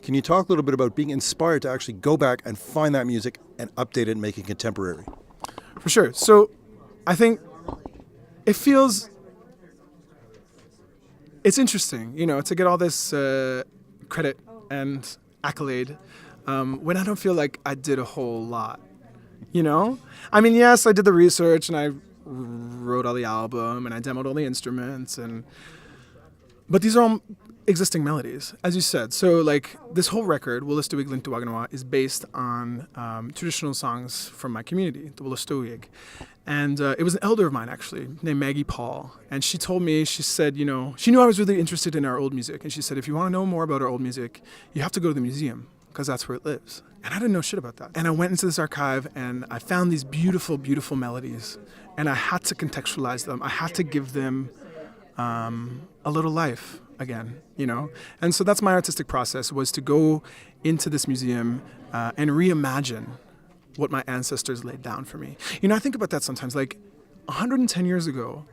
Can you talk a little bit about being inspired to actually go back and find that music and update it and make it contemporary? For sure. So I think it's interesting, to get all this credit and accolade when I don't feel like I did a whole lot, I mean, yes, I did the research and I wrote all the album and I demoed all the instruments, but these are all existing melodies, as you said. So like this whole record, Wolastoqiyik Lintuwakonawa, is based on traditional songs from my community, the Wolastoqiyik. And it was an elder of mine, actually, named Maggie Paul. And she told me, she said, she knew I was really interested in our old music. And she said, if you want to know more about our old music, you have to go to the museum, because that's where it lives. And I didn't know shit about that. And I went into this archive and I found these beautiful, beautiful melodies. And I had to contextualize them. I had to give them a little life again, And so that's my artistic process, was to go into this museum and reimagine what my ancestors laid down for me. I think about that sometimes, like 110 years ago,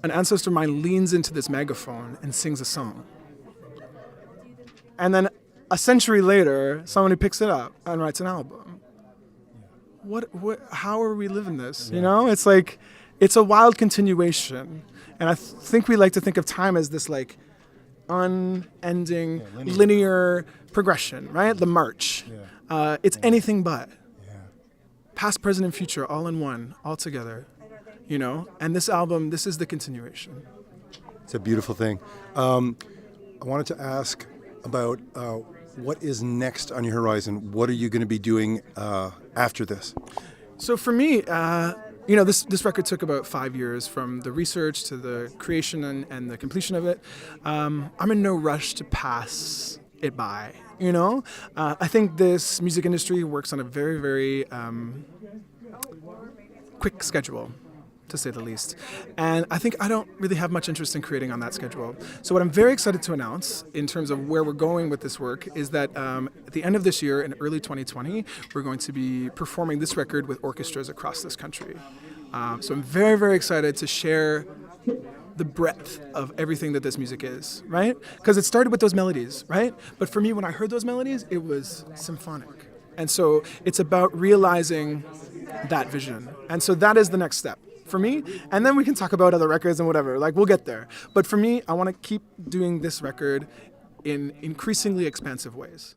an ancestor of mine leans into this megaphone and sings a song. And then a century later, somebody picks it up and writes an album. How are we living this? It's like, it's a wild continuation. And I think we like to think of time as this like unending, linear progression, right? The march. It's anything but. Past, present, and future, all in one, all together, And this album, this is the continuation. It's a beautiful thing. I wanted to ask about what is next on your horizon. What are you going to be doing after this? So for me, this record took about 5 years, from the research to the creation and the completion of it. I'm in no rush to pass it by. I think this music industry works on a very, very quick schedule, to say the least. And I think I don't really have much interest in creating on that schedule. So what I'm very excited to announce in terms of where we're going with this work is that at the end of this year, in early 2020, we're going to be performing this record with orchestras across this country. So I'm very, very excited to share the breadth of everything that this music is, right? Because it started with those melodies, right? But for me, when I heard those melodies, it was symphonic. And so it's about realizing that vision. And so that is the next step for me. And then we can talk about other records and whatever, like we'll get there. But for me, I want to keep doing this record in increasingly expansive ways.